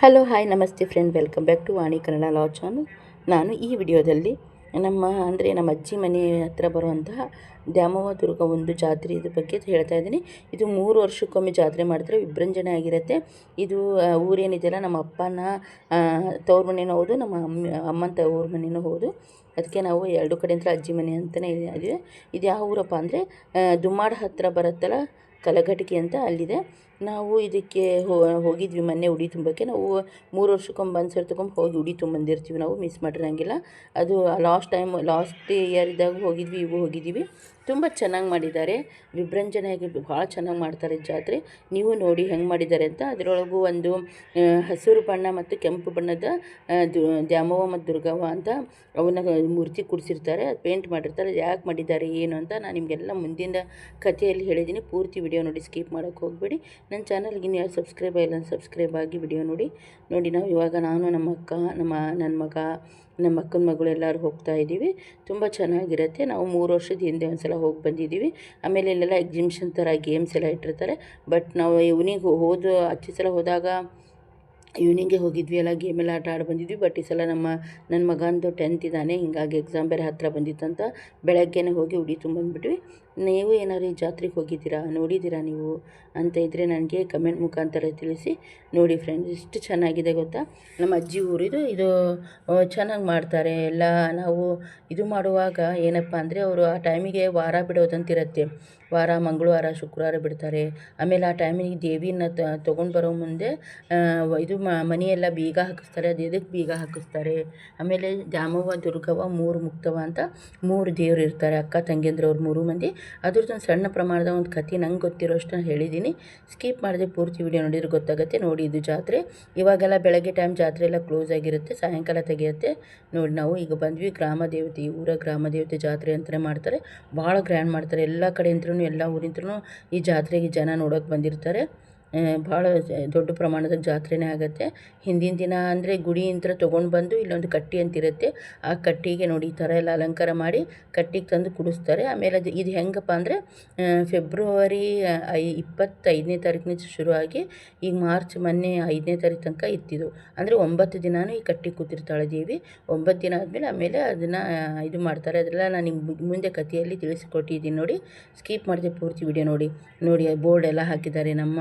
Hello hi ನಮಸ್ತೆ friend, welcome back to Vani Kannada ಲಾ channel. ನಾನು ಈ ವಿಡಿಯೋದಲ್ಲಿ ನಮ್ಮ ಅಜ್ಜಿ ಮನೆ ಹತ್ರ ಬರುವಂತಹ ದ್ಯಾಮವ್ವ ದುರ್ಗ ಒಂದು ಜಾತ್ರೆ ಇದ್ರ ಬಗ್ಗೆ ಹೇಳ್ತಾ ಇದ್ದೀನಿ. ಇದು 3 ವರ್ಷಕ್ಕೊಮ್ಮೆ ಜಾತ್ರೆ ಮಾಡ್ತಾರೆ. ವಿಜೃಂಭಣೆ ಆಗಿರುತ್ತೆ. ಇದು ಊರೇನಿದೆಯಲ್ಲ, ನಮ್ಮ ಅಪ್ಪನ ತವ್ರ ಮನೆಯೂ ಹೌದು, ನಮ್ಮ ಅಮ್ಮನ ತವ್ರ ಮನೆಯೂ ಹೌದು. ಅದಕ್ಕೆ ನಾವು ಎರಡು ಕಡೆಯಿಂದ ಅಜ್ಜಿ ಮನೆ ಅಂತಲೇ ಇದೆ. ಇದು ಯಾವ ಊರಪ್ಪ ಅಂದರೆ ದುಮ್ಮಾಡ ಹತ್ತಿರ ಬರುತ್ತಲ್ಲ, ಕಲಘಟಗಿ ಅಂತ, ಅಲ್ಲಿದೆ. ನಾವು ಇದಕ್ಕೆ ಹೋಗಿದ್ವಿ ಮೊನ್ನೆ ಉಡಿ ತುಂಬಕ್ಕೆ. ನಾವು 3 ವರ್ಷಕ್ಕೊಮ್ಮೆ ಬಂದು ಹೋಗಿ ಉಡಿ ತುಂಬಿರ್ತೀವಿ. ನಾವು ಮಿಸ್ ಮಾಡಿರಂಗಿಲ್ಲ. ಅದು ಲಾಸ್ಟ್ ಇಯರ್ ಇದ್ದಾಗ ಹೋಗಿದ್ವಿ, ಇವು ಹೋಗಿದ್ದೀವಿ. ತುಂಬ ಚೆನ್ನಾಗಿ ಮಾಡಿದ್ದಾರೆ. ವಿಜೃಂಭಣೆಯಾಗಿ ಭಾಳ ಚೆನ್ನಾಗಿ ಮಾಡ್ತಾರೆ ಜಾತ್ರೆ. ನೀವು ನೋಡಿ ಹೆಂಗೆ ಮಾಡಿದ್ದಾರೆ ಅಂತ. ಅದರೊಳಗೂ ಒಂದು ಹಸಿರು ಬಣ್ಣ ಮತ್ತು ಕೆಂಪು ಬಣ್ಣದ ದ್ಯಾಮವ್ವ ಮತ್ತು ದುರ್ಗವ್ವ ಅಂತ ಅವನ್ನ ಮೂರ್ತಿ ಕೂಡಿಸಿರ್ತಾರೆ. ಅದು ಪೇಂಟ್ ಮಾಡಿರ್ತಾರೆ. ಯಾಕೆ ಮಾಡಿದ್ದಾರೆ ಏನು ಅಂತ ನಾನು ನಿಮಗೆಲ್ಲ ಮುಂದಿನ ಕಥೆಯಲ್ಲಿ ಹೇಳಿದ್ದೀನಿ. ಪೂರ್ತಿ ವಿಡಿಯೋ ನೋಡಿ, ಸ್ಕಿಪ್ ಮಾಡೋಕ್ಕೆ ಹೋಗಬೇಡಿ. ನನ್ನ ಚಾನಲ್ಗೆ ನೀವು ಸಬ್ಸ್ಕ್ರೈಬ್ ಆಗಿಲ್ಲ, ಸಬ್ಸ್ಕ್ರೈಬ್ ಆಗಿ ವಿಡಿಯೋ ನೋಡಿ. ನಾವು ಇವಾಗ ನಮ್ಮ ಅಕ್ಕ, ನನ್ನ ಮಗ, ನಮ್ಮ ಅಕ್ಕನ ಮಗಳು ಎಲ್ಲರೂ ಹೋಗ್ತಾ ಇದ್ದೀವಿ. ತುಂಬ ಚೆನ್ನಾಗಿರುತ್ತೆ. ನಾವು 3 ವರ್ಷದ ಹಿಂದೆ ಒಂದು ಸಲ ಹೋಗಿ ಬಂದಿದ್ದೀವಿ. ಆಮೇಲೆ ಇಲ್ಲೆಲ್ಲ ಎಕ್ಸಿಬಿಷನ್ ಥರ ಗೇಮ್ಸ್ ಎಲ್ಲ ಇಟ್ಟಿರ್ತಾರೆ. ಬಟ್ ನಾವು ಇವನಿಗೆ ಹಚ್ಚು ಸಲ ಹೋದಾಗ ಈವ್ನಿಂಗೇ ಹೋಗಿದ್ವಿ, ಎಲ್ಲ ಗೇಮೆಲ್ಲ ಆಟ ಬಂದಿದ್ವಿ. ಬಟ್ ಈ ಸಲ ನನ್ನ ಮಗಂದು 10th ಇದ್ದಾನೆ, ಹೀಗಾಗಿ ಎಕ್ಸಾಮ್ ಬೇರೆ ಹತ್ತಿರ ಬಂದಿತ್ತಂತ ಬೆಳಗ್ಗೆನೇ ಹೋಗಿ ಉಡಿ ತುಂಬಂದ್ಬಿಟ್ವಿ. ನೀವು ಏನಾದ್ರು ಈ ಜಾತ್ರೆಗೆ ಹೋಗಿದ್ದೀರಾ, ನೋಡಿದ್ದೀರಾ ನೀವು ಅಂತ ಇದ್ದರೆ ನನಗೆ ಕಮೆಂಟ್ ಮುಖಾಂತರ ತಿಳಿಸಿ. ನೋಡಿ ಫ್ರೆಂಡ್ಸ್, ಎಷ್ಟು ಚೆನ್ನಾಗಿದೆ ಗೊತ್ತಾ. ನಮ್ಮ ಅಜ್ಜಿ ಊರಿದು ಇದು ಚೆನ್ನಾಗಿ ಮಾಡ್ತಾರೆ ಎಲ್ಲ. ನಾವು ಇದು ಮಾಡುವಾಗ ಏನಪ್ಪ ಅಂದರೆ, ಅವರು ಆ ಟೈಮಿಗೆ ವಾರ ಬಿಡೋದಂತಿರುತ್ತೆ. ವಾರ ಮಂಗಳವಾರ ಶುಕ್ರವಾರ ಬಿಡ್ತಾರೆ. ಆಮೇಲೆ ಆ ಟೈಮಿಗೆ ದೇವಿನ ತೊಗೊಂಡು ಬರೋ ಮುಂದೆ ಇದು ಮನೆಯೆಲ್ಲ ಬೀಗ ಹಾಕಿಸ್ತಾರೆ. ಅದು ಎದಕ್ಕೆ ಬೀಗ ಹಾಕಿಸ್ತಾರೆ, ಆಮೇಲೆ ದ್ಯಾಮವ್ವ ದುರ್ಗವ್ವ 3 ಮುಕ್ತವ್ವ ಅಂತ 3 ದೇವ್ರು ಇರ್ತಾರೆ. ಅಕ್ಕ ತಂಗಿಯಂದ್ರವ್ರು 3 ಮಂದಿ. ಅದ್ರದ್ದೊಂದು ಸಣ್ಣ ಪ್ರಮಾಣದ ಒಂದು ಕಥೆ ನಂಗೆ ಗೊತ್ತಿರೋ ಅಷ್ಟು ಹೇಳಿದ್ದೀನಿ. ಸ್ಕಿಪ್ ಮಾಡಿದೆ, ಪೂರ್ತಿ ವಿಡಿಯೋ ನೋಡಿದ್ರೆ ಗೊತ್ತಾಗುತ್ತೆ. ನೋಡಿ, ಇದು ಜಾತ್ರೆ. ಇವಾಗೆಲ್ಲ ಬೆಳಗ್ಗೆ ಟೈಮ್ ಜಾತ್ರೆ ಎಲ್ಲ ಕ್ಲೋಸ್ ಆಗಿರುತ್ತೆ, ಸಾಯಂಕಾಲ ತೆಗೆಯುತ್ತೆ. ನೋಡಿ, ನಾವು ಈಗ ಬಂದ್ವಿ. ಗ್ರಾಮ ದೇವತೆ, ಊರ ಗ್ರಾಮ ದೇವತೆ ಜಾತ್ರೆ ಅಂತಲೇ ಮಾಡ್ತಾರೆ. ಭಾಳ ಗ್ರ್ಯಾಂಡ್ ಮಾಡ್ತಾರೆ. ಎಲ್ಲ ಕಡೆಯಿಂದಲೂ, ಎಲ್ಲ ಊರಿಂದಲೂ ಈ ಜಾತ್ರೆಗೆ ಜನ ನೋಡೋಕೆ ಬಂದಿರ್ತಾರೆ. ಭಾಳ ದೊಡ್ಡ ಪ್ರಮಾಣದ ಜಾತ್ರೆನೇ ಆಗುತ್ತೆ. ಹಿಂದಿನ ದಿನ ಅಂದರೆ ಗುಡಿಯಿಂದ ತೊಗೊಂಡು ಬಂದು ಇಲ್ಲೊಂದು ಕಟ್ಟಿ ಅಂತಿರುತ್ತೆ. ಆ ಕಟ್ಟಿಗೆ ನೋಡಿ ಈ ಥರ ಎಲ್ಲ ಅಲಂಕಾರ ಮಾಡಿ ಕಟ್ಟಿಗೆ ತಂದು ಕುಡಿಸ್ತಾರೆ. ಆಮೇಲೆ ಇದು ಹೆಂಗಪ್ಪ ಅಂದರೆ ಫೆಬ್ರವರಿ 25ನೇ ತಾರೀಕಿನಿಂದ ಶುರುವಾಗಿ ಈಗ ಮಾರ್ಚ್ ಮೊನ್ನೆ 5ನೇ ತಾರೀಕು ತನಕ ಇತ್ತಿದ್ದು. ಅಂದರೆ 9 ದಿನವೂ ಈ ಕಟ್ಟಿ ಕೂತಿರ್ತಾಳೆ ದೇವಿ. 9 ದಿನ ಆಮೇಲೆ ಅದನ್ನು ಇದು ಮಾಡ್ತಾರೆ. ಅದೆಲ್ಲ ನಾನು ನಿಮ್ಗೆ ಮುಂದೆ ಕಥೆಯಲ್ಲಿ ತಿಳಿಸಿಕೊಟ್ಟಿದ್ದೀನಿ. ನೋಡಿ, ಸ್ಕಿಪ್ ಮಾಡಿದೆ, ಪೂರ್ತಿ ವಿಡಿಯೋ ನೋಡಿ. ಬೋರ್ಡ್ ಎಲ್ಲ ಹಾಕಿದ್ದಾರೆ. ನಮ್ಮ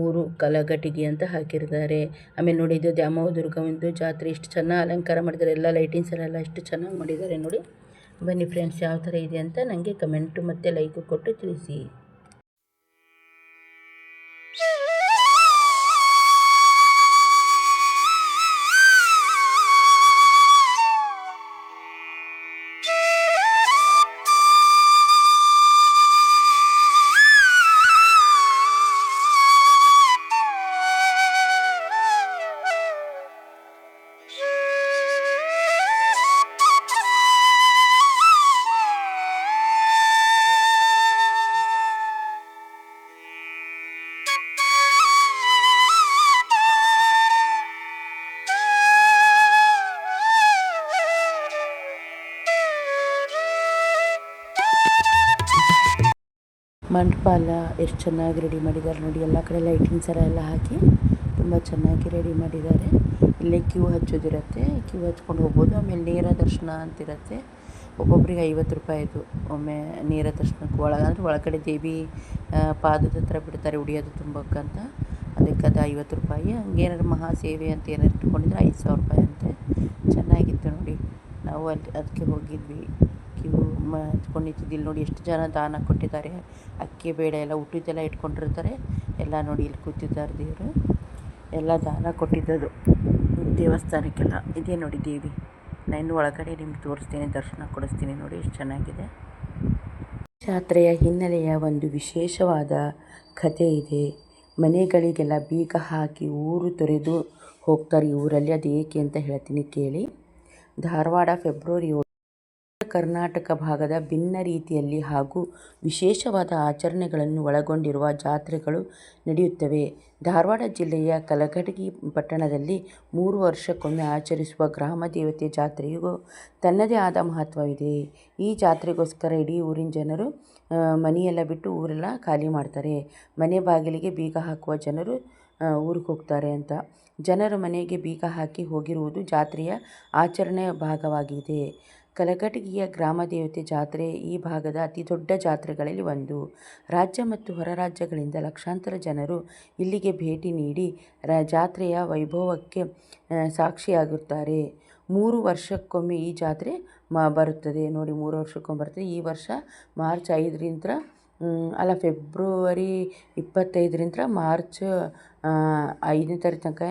ಊರು ಕಲಘಟಗಿ ಅಂತ ಹಾಕಿರ್ತಾರೆ. ಆಮೇಲೆ ನೋಡಿ, ಇದು ದ್ಯಾಮವ್ವ ದುರ್ಗವ್ವಂದು ಜಾತ್ರೆ. ಇಷ್ಟು ಚೆನ್ನಾಗಿ ಅಲಂಕಾರ ಮಾಡಿದ್ದಾರೆ. ಎಲ್ಲ ಲೈಟಿಂಗ್ಸ್ ಎಲ್ಲ ಎಷ್ಟು ಚೆನ್ನಾಗಿ ಮಾಡಿದ್ದಾರೆ ನೋಡಿ. ಬನ್ನಿ ಫ್ರೆಂಡ್ಸ್, ಯಾವ ಥರ ಇದೆ ಅಂತ ನನಗೆ ಕಮೆಂಟು ಮತ್ತು ಲೈಕು ಕೊಟ್ಟು ತಿಳಿಸಿ. ಮಂಟಪ ಎಲ್ಲ ಎಷ್ಟು ಚೆನ್ನಾಗಿ ರೆಡಿ ಮಾಡಿದ್ದಾರೆ ನೋಡಿ. ಎಲ್ಲ ಕಡೆ ಲೈಟಿಂಗ್ಸ್ ಎಲ್ಲ ಹಾಕಿ ತುಂಬ ಚೆನ್ನಾಗಿ ರೆಡಿ ಮಾಡಿದ್ದಾರೆ. ಇಲ್ಲೇ ಕ್ಯೂ ಹಚ್ಚೋದಿರುತ್ತೆ, ಕ್ಯೂ ಹಚ್ಕೊಂಡು ಹೋಗ್ಬೋದು. ಆಮೇಲೆ ನೇರ ದರ್ಶನ ಅಂತಿರುತ್ತೆ. ಒಬ್ಬೊಬ್ರಿಗೆ 50 ರೂಪಾಯಿದು ಒಮ್ಮೆ ನೇರ ದರ್ಶನಕ್ಕೆ. ಒಳಗಡೆ ದೇವಿ ಪಾದದ ಹತ್ರ ಬಿಡ್ತಾರೆ ಉಡಿಯೋದು ತುಂಬಕ್ಕಂತ. ಅದಕ್ಕೆ ಅದು 50 ರೂಪಾಯಿ. ಹಂಗೇನಾದ್ರು ಮಹಾಸೇವೆ ಅಂತ ಏನಾದ್ರು ಇಟ್ಕೊಂಡಿದ್ರೆ 5,000 ರೂಪಾಯಿ ಅಂತೆ. ಚೆನ್ನಾಗಿತ್ತು ನೋಡಿ. ನಾವು ಅದಕ್ಕೆ ಹೋಗಿದ್ವಿ. ಕ್ಯೂ ಹಚ್ಕೊಂಡು ನಿಂತಿದ್ದಿಲ್ಲ ನೋಡಿ. ಎಷ್ಟು ಜನ ದಾನ ಕೊಟ್ಟಿದ್ದಾರೆ. ಅಕ್ಕಿ ಬೇಳೆ ಎಲ್ಲ ಊಟದ್ದೆಲ್ಲ ಇಟ್ಕೊಂಡಿರ್ತಾರೆ. ಎಲ್ಲ ನೋಡಿ, ಇಲ್ಲಿ ಕೂತಿದ್ದಾರೆ ದೇವರು. ಎಲ್ಲ ದಾನ ಕೊಟ್ಟಿದ್ದದು ದೇವಸ್ಥಾನಕ್ಕೆಲ್ಲ. ಇದೇ ನೋಡಿ ದೇವಿ. ನಾನು ಒಳಗಡೆ ನಿಮ್ಗೆ ತೋರಿಸ್ತೀನಿ, ದರ್ಶನ ಕೊಡಿಸ್ತೀನಿ. ನೋಡಿ ಎಷ್ಟು ಚೆನ್ನಾಗಿದೆ. ಜಾತ್ರೆಯ ಹಿನ್ನೆಲೆಯ ಒಂದು ವಿಶೇಷವಾದ ಕಥೆ ಇದೆ. ಮನೆಗಳಿಗೆಲ್ಲ ಬೀಗ ಹಾಕಿ ಊರು ತೊರೆದು ಹೋಗ್ತಾರೆ ಈ ಊರಲ್ಲಿ. ಅದು ಏಕೆ ಅಂತ ಹೇಳ್ತೀನಿ ಕೇಳಿ. ಧಾರವಾಡ ಫೆಬ್ರವರಿ 7 ಕರ್ನಾಟಕ ಭಾಗದ ಭಿನ್ನ ರೀತಿಯಲ್ಲಿ ಹಾಗೂ ವಿಶೇಷವಾದ ಆಚರಣೆಗಳನ್ನು ಒಳಗೊಂಡಿರುವ ಜಾತ್ರೆಗಳು ನಡೆಯುತ್ತವೆ. ಧಾರವಾಡ ಜಿಲ್ಲೆಯ ಕಲಘಟಗಿ ಪಟ್ಟಣದಲ್ಲಿ 3 ವರ್ಷಕ್ಕೊಮ್ಮೆ ಆಚರಿಸುವ ಗ್ರಾಮ ದೇವತೆ ಜಾತ್ರೆಯು ತನ್ನದೇ ಆದ ಮಹತ್ವವಿದೆ. ಈ ಜಾತ್ರೆಗೋಸ್ಕರ ಇಡೀ ಊರಿನ ಜನರು ಮನೆಯೆಲ್ಲ ಬಿಟ್ಟು ಊರೆಲ್ಲ ಖಾಲಿ ಮಾಡ್ತಾರೆ. ಮನೆ ಬಾಗಿಲಿಗೆ ಬೀಗ ಹಾಕುವ ಜನರು ಊರಿಗೆ ಹೋಗ್ತಾರೆ ಅಂತ. ಜನರು ಮನೆಗೆ ಬೀಗ ಹಾಕಿ ಹೋಗಿರುವುದು ಜಾತ್ರೆಯ ಆಚರಣೆಯ ಭಾಗವಾಗಿದೆ. ಕಲಘಟಗಿಯ ಗ್ರಾಮ ದೇವತೆ ಜಾತ್ರೆ ಈ ಭಾಗದ ಅತಿ ದೊಡ್ಡ ಜಾತ್ರೆಗಳಲ್ಲಿ ಒಂದು. ರಾಜ್ಯ ಮತ್ತು ಹೊರ ರಾಜ್ಯಗಳಿಂದ ಲಕ್ಷಾಂತರ ಜನರು ಇಲ್ಲಿಗೆ ಭೇಟಿ ನೀಡಿ ಜಾತ್ರೆಯ ವೈಭವಕ್ಕೆ ಸಾಕ್ಷಿಯಾಗುತ್ತಾರೆ. 3 ವರ್ಷಕ್ಕೊಮ್ಮೆ ಈ ಜಾತ್ರೆ ಬರುತ್ತದೆ ನೋಡಿ. 3 ವರ್ಷಕ್ಕೊಮ್ಮೆ ಬರ್ತದೆ. ಈ ವರ್ಷ ಮಾರ್ಚ್ 5ರಿಂದ ಫೆಬ್ರವರಿ 25ರಿಂದ ಮಾರ್ಚ್ 5ನೇ ತಾರೀಕು ತನಕ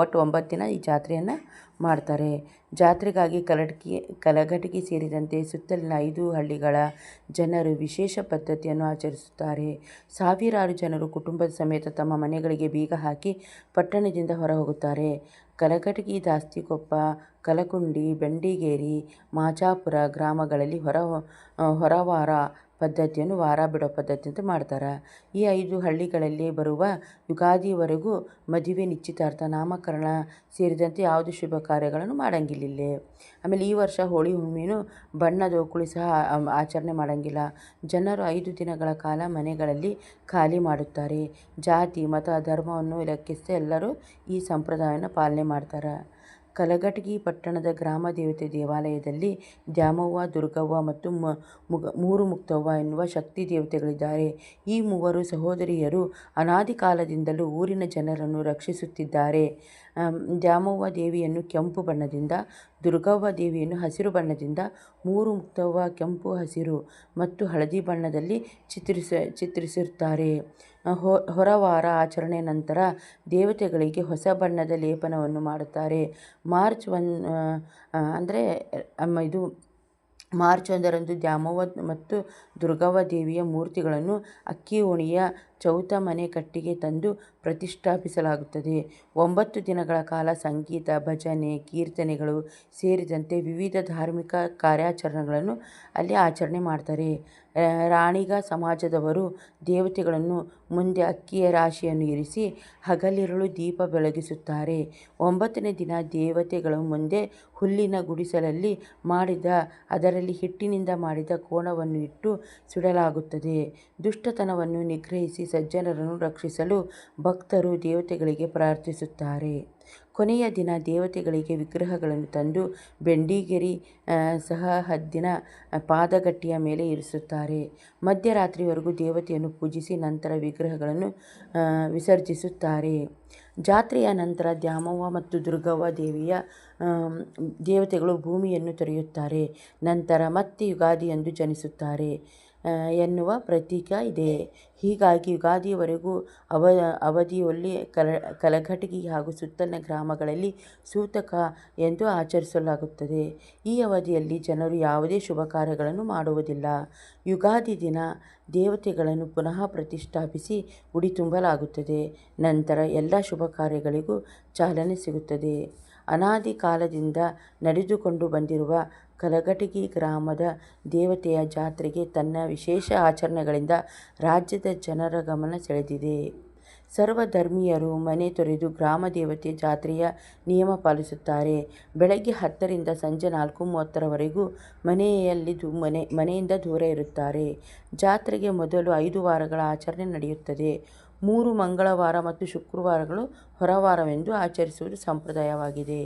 ಒಟ್ಟು 9 ದಿನ ಈ ಜಾತ್ರೆಯನ್ನು ಮಾಡ್ತಾರೆ. ಜಾತ್ರೆಗಾಗಿ ಕಲಘಟಗಿ ಸೇರಿದಂತೆ ಸುತ್ತಲಿನ 5 ಹಳ್ಳಿಗಳ ಜನರು ವಿಶೇಷ ಪದ್ಧತಿಯನ್ನು ಆಚರಿಸುತ್ತಾರೆ. ಸಾವಿರಾರು ಜನರು ಕುಟುಂಬದ ಸಮೇತ ತಮ್ಮ ಮನೆಗಳಿಗೆ ಬೀಗ ಹಾಕಿ ಪಟ್ಟಣದಿಂದ ಹೊರ ಹೋಗುತ್ತಾರೆ. ಕಲಘಟಗಿ, ದಾಸ್ತಿಕೊಪ್ಪ, ಕಲಕುಂಡಿ, ಬೆಂಡಿಗೇರಿ, ಮಾಚಾಪುರ ಗ್ರಾಮಗಳಲ್ಲಿ ಹೊರವಾರ ಪದ್ಧತಿಯನ್ನು ವಾರ ಬಿಡೋ ಪದ್ಧತಿ ಅಂತ ಮಾಡ್ತಾರೆ. ಈ 5 ಹಳ್ಳಿಗಳಲ್ಲಿ ಬರುವ ಯುಗಾದಿವರೆಗೂ ಮದುವೆ, ನಿಶ್ಚಿತಾರ್ಥ, ನಾಮಕರಣ ಸೇರಿದಂತೆ ಯಾವುದೇ ಶುಭ ಕಾರ್ಯಗಳನ್ನು ಮಾಡಂಗಿಲ್ಲ. ಆಮೇಲೆ ಈ ವರ್ಷ ಹೋಳಿ ಹುಣ್ಣಿಮೆನೂ ಬಣ್ಣದ ಓಕುಳಿ ಸಹ ಆಚರಣೆ ಮಾಡಂಗಿಲ್ಲ. ಜನರು 5 ದಿನಗಳ ಕಾಲ ಮನೆಗಳಲ್ಲಿ ಖಾಲಿ ಮಾಡುತ್ತಾರೆ. ಜಾತಿ, ಮತ, ಧರ್ಮವನ್ನು ಲೆಕ್ಕಿಸದೆ ಎಲ್ಲರೂ ಈ ಸಂಪ್ರದಾಯವನ್ನು ಪಾಲನೆ ಮಾಡ್ತಾರೆ. ಕಲಘಟಗಿ ಪಟ್ಟಣದ ಗ್ರಾಮ ದೇವತೆ ದೇವಾಲಯದಲ್ಲಿ ದ್ಯಾಮವ್ವ, ದುರ್ಗವ್ವ ಮತ್ತು 3 ಮುಕ್ತವ್ವ ಎನ್ನುವ ಶಕ್ತಿ ದೇವತೆಗಳಿದ್ದಾರೆ. ಈ 3 ಸಹೋದರಿಯರು ಅನಾದಿ ಕಾಲದಿಂದಲೂ ಊರಿನ ಜನರನ್ನು ರಕ್ಷಿಸುತ್ತಿದ್ದಾರೆ. ದ್ಯಾಮವ್ವ ದೇವಿಯನ್ನು ಕೆಂಪು ಬಣ್ಣದಿಂದ, ದುರ್ಗವ್ವ ದೇವಿಯನ್ನು ಹಸಿರು ಬಣ್ಣದಿಂದ, 3 ಮುಕ್ತವ್ವ ಕೆಂಪು, ಹಸಿರು ಮತ್ತು ಹಳದಿ ಬಣ್ಣದಲ್ಲಿ ಚಿತ್ರಿಸಿರುತ್ತಾರೆ. ಹೊರವಾರ ಆಚರಣೆಯ ನಂತರ ದೇವತೆಗಳಿಗೆ ಹೊಸ ಬಣ್ಣದ ಲೇಪನವನ್ನು ಮಾಡುತ್ತಾರೆ. ಮಾರ್ಚ್ 1ರಂದು ದ್ಯಾಮವ್ವ ಮತ್ತು ದುರ್ಗವ್ವ ದೇವಿಯ ಮೂರ್ತಿಗಳನ್ನು ಅಕ್ಕಿ ಓಣಿಯ ಚೌತ ಮನೆ ಕಟ್ಟಿಗೆ ತಂದು ಪ್ರತಿಷ್ಠಾಪಿಸಲಾಗುತ್ತದೆ. 9 ದಿನಗಳ ಕಾಲ ಸಂಗೀತ, ಭಜನೆ, ಕೀರ್ತನೆಗಳು ಸೇರಿದಂತೆ ವಿವಿಧ ಧಾರ್ಮಿಕ ಕಾರ್ಯಾಚರಣೆಗಳನ್ನು ಅಲ್ಲಿ ಆಚರಣೆ ಮಾಡ್ತಾರೆ. ರಾಣಿಗ ಸಮಾಜದವರು ದೇವತೆಗಳನ್ನು ಮುಂದೆ ಅಕ್ಕಿಯ ರಾಶಿಯನ್ನು ಇರಿಸಿ ಹಗಲಿರುಳು ದೀಪ ಬೆಳಗಿಸುತ್ತಾರೆ. 9ನೇ ದಿನ ದೇವತೆಗಳ ಮುಂದೆ ಹುಲ್ಲಿನ ಗುಡಿಸಲಲ್ಲಿ ಮಾಡಿದ ಅದರಲ್ಲಿ ಹಿಟ್ಟಿನಿಂದ ಮಾಡಿದ ಕೋಣವನ್ನು ಇಟ್ಟು ಸುಡಲಾಗುತ್ತದೆ. ದುಷ್ಟತನವನ್ನು ನಿಗ್ರಹಿಸಿ ಸಜ್ಜನರನ್ನು ರಕ್ಷಿಸಲು ಭಕ್ತರು ದೇವತೆಗಳಿಗೆ ಪ್ರಾರ್ಥಿಸುತ್ತಾರೆ. ಕೊನೆಯ ದಿನ ದೇವತೆಗಳಿಗೆ ವಿಗ್ರಹಗಳನ್ನು ತಂದು ಬೆಂಡಿಗೇರಿ ಸಹಹದ್ದಿನ ಪಾದಗಟ್ಟಿಯ ಮೇಲೆ ಇರಿಸುತ್ತಾರೆ. ಮಧ್ಯರಾತ್ರಿವರೆಗೂ ದೇವತೆಯನ್ನು ಪೂಜಿಸಿ ನಂತರ ವಿಗ್ರಹಗಳನ್ನು ವಿಸರ್ಜಿಸುತ್ತಾರೆ. ಜಾತ್ರೆಯ ನಂತರ ದ್ಯಾಮವ್ವ ಮತ್ತು ದುರ್ಗವ್ವ ದೇವತೆಗಳು ಭೂಮಿಯನ್ನು ತೊರೆಯುತ್ತಾರೆ. ನಂತರ ಮತ್ತೆ ಯುಗಾದಿಯಂದು ಜನಿಸುತ್ತಾರೆ ಎನ್ನುವ ಪ್ರತೀಕ ಇದೆ. ಹೀಗಾಗಿ ಯುಗಾದಿಯವರೆಗೂ ಅವಧಿಯಲ್ಲಿ ಕಲಘಟಗಿ ಹಾಗೂ ಸುತ್ತಲಿನ ಗ್ರಾಮಗಳಲ್ಲಿ ಸೂತಕ ಎಂದು ಆಚರಿಸಲಾಗುತ್ತದೆ. ಈ ಅವಧಿಯಲ್ಲಿ ಜನರು ಯಾವುದೇ ಶುಭ ಕಾರ್ಯಗಳನ್ನು ಮಾಡುವುದಿಲ್ಲ. ಯುಗಾದಿ ದಿನ ದೇವತೆಗಳನ್ನು ಪುನಃ ಪ್ರತಿಷ್ಠಾಪಿಸಿ ಉಡಿ ತುಂಬಲಾಗುತ್ತದೆ. ನಂತರ ಎಲ್ಲ ಶುಭ ಕಾರ್ಯಗಳಿಗೂ ಚಾಲನೆ ಸಿಗುತ್ತದೆ. ಅನಾದಿ ಕಾಲದಿಂದ ನಡೆದುಕೊಂಡು ಬಂದಿರುವ ಕಲಘಟಗಿ ಗ್ರಾಮದ ದೇವತೆಯ ಜಾತ್ರೆಗೆ ತನ್ನ ವಿಶೇಷ ಆಚರಣೆಗಳಿಂದ ರಾಜ್ಯದ ಜನರ ಗಮನ ಸೆಳೆದಿದೆ. ಸರ್ವಧರ್ಮೀಯರು ಮನೆ ತೊರೆದು ಗ್ರಾಮ ದೇವತೆ ಜಾತ್ರೆಯ ನಿಯಮ ಪಾಲಿಸುತ್ತಾರೆ. ಬೆಳಗ್ಗೆ 10ರಿಂದ ಸಂಜೆ 4:30ರವರೆಗೂ ಮನೆಯಿಂದ ದೂರ ಇರುತ್ತಾರೆ. ಜಾತ್ರೆಗೆ ಮೊದಲು 5 ವಾರಗಳ ಆಚರಣೆ ನಡೆಯುತ್ತದೆ. 3 ಮಂಗಳವಾರ ಮತ್ತು ಶುಕ್ರವಾರಗಳು ಹೊರವಾರವೆಂದು ಆಚರಿಸುವುದು ಸಂಪ್ರದಾಯವಾಗಿದೆ.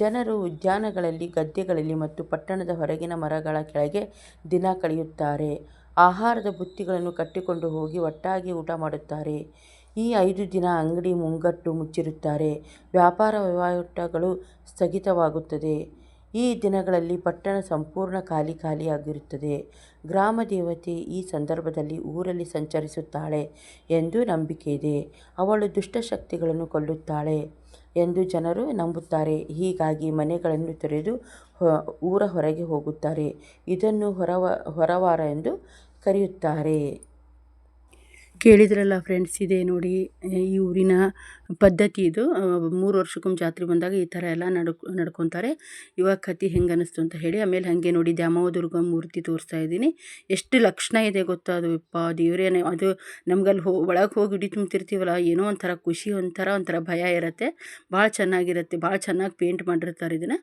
ಜನರು ಉದ್ಯಾನಗಳಲ್ಲಿ, ಗದ್ದೆಗಳಲ್ಲಿ ಮತ್ತು ಪಟ್ಟಣದ ಹೊರಗಿನ ಮರಗಳ ಕೆಳಗೆ ದಿನ ಕಳೆಯುತ್ತಾರೆ. ಆಹಾರದ ಬುತ್ತಿಗಳನ್ನು ಕಟ್ಟಿಕೊಂಡು ಹೋಗಿ ಒಟ್ಟಾಗಿ ಊಟ ಮಾಡುತ್ತಾರೆ. ಈ 5 ದಿನ ಅಂಗಡಿ ಮುಂಗಟ್ಟು ಮುಚ್ಚಿರುತ್ತಾರೆ. ವ್ಯಾಪಾರ ವಹಿವಾಟುಗಳು ಸ್ಥಗಿತವಾಗುತ್ತದೆ. ಈ ದಿನಗಳಲ್ಲಿ ಪಟ್ಟಣ ಸಂಪೂರ್ಣ ಖಾಲಿಯಾಗಿರುತ್ತದೆ. ಗ್ರಾಮ ದೇವತೆ ಈ ಸಂದರ್ಭದಲ್ಲಿ ಊರಲ್ಲಿ ಸಂಚರಿಸುತ್ತಾಳೆ ಎಂದು ನಂಬಿಕೆಯಿದೆ. ಅವಳು ದುಷ್ಟಶಕ್ತಿಗಳನ್ನು ಕೊಲ್ಲುತ್ತಾಳೆ ಎಂದು ಜನರು ನಂಬುತ್ತಾರೆ. ಹೀಗಾಗಿ ಮನೆಗಳನ್ನು ತೊರೆದು ಊರ ಹೊರಗೆ ಹೋಗುತ್ತಾರೆ. ಇದನ್ನು ಹೊರವಾರ ಎಂದು ಕರೆಯುತ್ತಾರೆ. ಕೇಳಿದ್ರಲ್ಲ ಫ್ರೆಂಡ್ಸ್, ಇದೆ ನೋಡಿ ಈ ಊರಿನ ಪದ್ಧತಿ. ಇದು 3 ವರ್ಷಕ್ಕೊಮ್ಮೆ ಜಾತ್ರೆ ಬಂದಾಗ ಈ ಥರ ಎಲ್ಲ ನಡ್ಕೊತಾರೆ. ಇವಾಗ ಕತೆ ಹೆಂಗೆ ಅನ್ನಿಸ್ತು ಅಂತ ಹೇಳಿ. ಆಮೇಲೆ ಹಾಗೆ ನೋಡಿ ದ್ಯಾಮವ್ವ ದುರ್ಗ ಮೂರ್ತಿ ತೋರಿಸ್ತಾ ಇದ್ದೀನಿ. ಎಷ್ಟು ಲಕ್ಷಣ ಇದೆ ಗೊತ್ತಾ ಅದು. ದೇವರೇನೆ ಅದು. ನಮ್ಗಲ್ಲಿ ಒಳಗೆ ಹೋಗಿ ಉಡಿ ತುಂಬ್ತಿರ್ತೀವಲ್ಲ, ಏನೋ ಒಂಥರ ಖುಷಿ, ಒಂಥರ ಭಯ ಇರುತ್ತೆ. ಭಾಳ ಚೆನ್ನಾಗಿರುತ್ತೆ. ಭಾಳ ಚೆನ್ನಾಗಿ ಪೇಂಟ್ ಮಾಡಿರ್ತಾರೆ ಇದನ್ನು.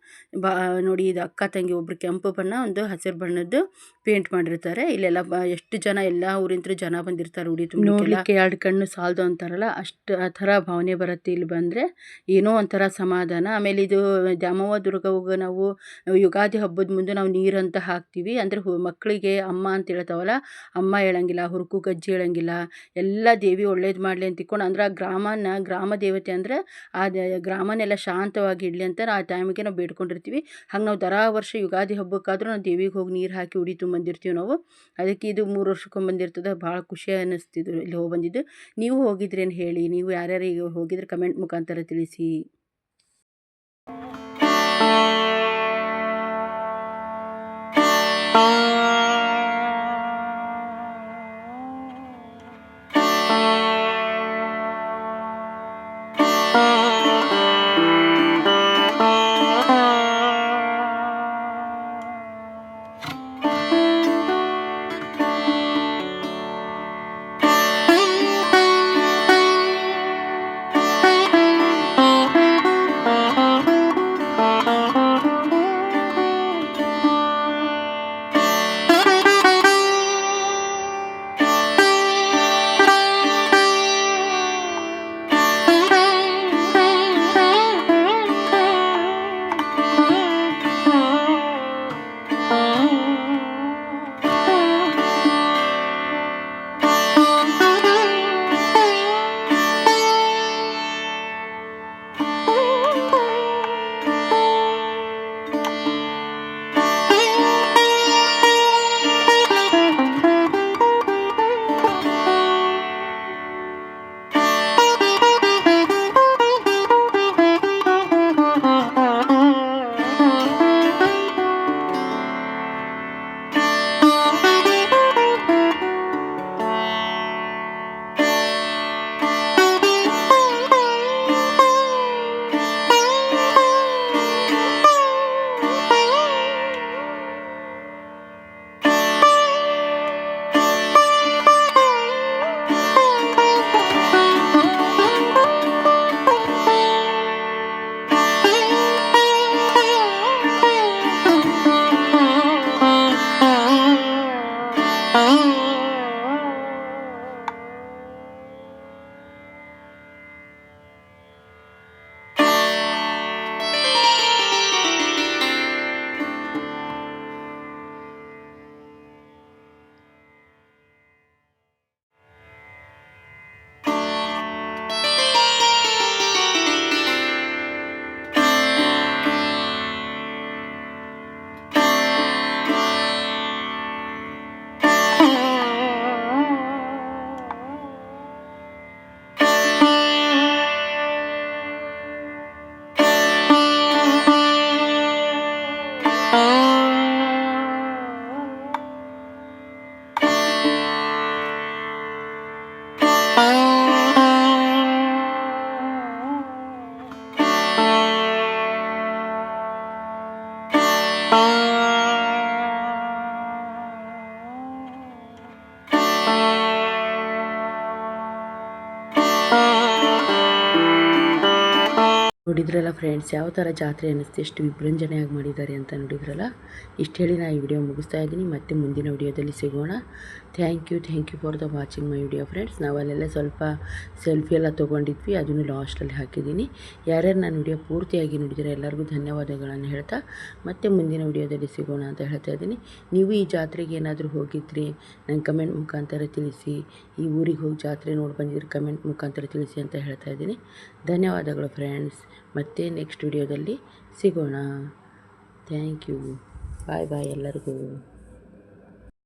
ನೋಡಿ ಇದು ಅಕ್ಕ ತಂಗಿ, ಒಬ್ರು ಕೆಂಪು ಬಣ್ಣ, ಒಂದು ಹಸಿರು ಬಣ್ಣದ್ದು ಪೇಂಟ್ ಮಾಡಿರ್ತಾರೆ. ಇಲ್ಲೆಲ್ಲ ಎಷ್ಟು ಜನ, ಎಲ್ಲ ಊರಿಂತರೂ ಜನ ಬಂದಿರ್ತಾರೆ ಉಡಿ ತುಂಬ. ನೋಡಲಿಕ್ಕೆ 2 ಕಣ್ಣು ಸಾಲದು ಅಂತಾರಲ್ಲ, ಅಷ್ಟು ಆ ಥರ ಭಾವನೆ ಬರುತ್ತೆ ಇಲ್ಲಿ ಬಂದರೆ. ಏನೋ ಒಂಥರ ಸಮಾಧಾನ. ಆಮೇಲೆ ಇದು ದ್ಯಾಮವ್ವ ದುರ್ಗವ್ಗೆ ನಾವು ಯುಗಾದಿ ಹಬ್ಬದ ಮುಂದೆ ನಾವು ನೀರಂತ ಹಾಕ್ತೀವಿ. ಅಂದರೆ ಮಕ್ಕಳಿಗೆ ಅಮ್ಮ ಅಂತ ಹೇಳ್ತಾವಲ್ಲ, ಅಮ್ಮ ಹೇಳಂಗಿಲ್ಲ, ಹುರುಕು ಗಜ್ಜಿ ಹೇಳಂಗಿಲ್ಲ, ಎಲ್ಲ ದೇವಿ ಒಳ್ಳೇದು ಮಾಡಲಿ ಅಂತ ತಿಳ್ಕೊಂಡು, ಅಂದ್ರೆ ಆ ಗ್ರಾಮ ದೇವತೆ ಅಂದರೆ ಆ ಗ್ರಾಮನೆಲ್ಲ ಶಾಂತವಾಗಿ ಇಡಲಿ ಅಂತ ಆ ಟೈಮಿಗೆ ನಾವು ಬೇಡ್ಕೊಂಡಿರ್ತೀವಿ. ಹಂಗೆ ನಾವು ವರ್ಷ ಯುಗಾದಿ ಹಬ್ಬಕ್ಕಾದ್ರೂ ನಾವು ದೇವಿಗೆ ಹೋಗಿ ನೀರು ಹಾಕಿ ಉಡಿ ತುಂಬಂದಿರ್ತೀವಿ ನಾವು. ಅದಕ್ಕೆ ಇದು 3 ವರ್ಷಕ್ಕೊಮ್ಮೆ ಬಂದಿರ್ತದೆ. ಭಾಳ ಖುಷಿ ಅನ್ನಿಸ್ತಿದ್ದು ಇಲ್ಲಿ ಹೋಗಿ ಬಂದಿದ್ದು. ನೀವು ಹೋಗಿದ್ರೇನು ಹೇಳಿ, ನೀವು ಯಾರ್ಯಾರು ಈಗ ಹೋಗಿದ್ರೆ ಕಮೆಂಟ್ ಮುಖಾಂತರ ತಿಳಿಸಿ. ನೋಡಿದ್ರಲ್ಲ ಫ್ರೆಂಡ್ಸ್, ಯಾವ ಥರ ಜಾತ್ರೆ ಅನ್ನಿಸ್ತು, ಎಷ್ಟು ವಿಜೃಂಭಣೆಯಾಗಿ ಮಾಡಿದ್ದಾರೆ ಅಂತ ನೋಡಿದ್ರಲ್ಲ. ಇಷ್ಟು ಹೇಳಿ ನಾನು ಈ ವಿಡಿಯೋ ಮುಗಿಸ್ತಾ ಇದ್ದೀನಿ. ಮತ್ತೆ ಮುಂದಿನ ವಿಡಿಯೋದಲ್ಲಿ ಸಿಗೋಣ. Thank you for the watching my video friends. ನಾವು ಅಲ್ಲೆಲ್ಲ ಸ್ವಲ್ಪ ಸೆಲ್ಫಿ ಎಲ್ಲ ತೊಗೊಂಡಿದ್ವಿ, ಅದನ್ನು ಲಾಸ್ಟಲ್ಲಿ ಹಾಕಿದ್ದೀನಿ. ಯಾರ್ಯಾರು ನಾನು ವಿಡಿಯೋ ಪೂರ್ತಿಯಾಗಿ ನೋಡಿದರೆ ಎಲ್ಲರಿಗೂ ಧನ್ಯವಾದಗಳನ್ನು ಹೇಳ್ತಾ ಮತ್ತೆ ಮುಂದಿನ ವಿಡಿಯೋದಲ್ಲಿ ಸಿಗೋಣ ಅಂತ ಹೇಳ್ತಾ ಇದ್ದೀನಿ. ನೀವು ಈ ಜಾತ್ರೆಗೆ ಏನಾದರೂ ಹೋಗಿದ್ರಿ ನಂಗೆ ಕಮೆಂಟ್ ಮುಖಾಂತರ ತಿಳಿಸಿ. ಈ ಊರಿಗೆ ಹೋಗಿ ಜಾತ್ರೆ ನೋಡಿ ಬಂದಿದ್ರೆ ಕಮೆಂಟ್ ಮುಖಾಂತರ ತಿಳಿಸಿ ಅಂತ ಹೇಳ್ತಾ ಇದ್ದೀನಿ. ಧನ್ಯವಾದಗಳು ಫ್ರೆಂಡ್ಸ್. ಮತ್ತೆ ನೆಕ್ಸ್ಟ್ ವಿಡಿಯೋದಲ್ಲಿ ಸಿಗೋಣ. Thank you. ಬಾಯ್ ಎಲ್ಲರಿಗೂ.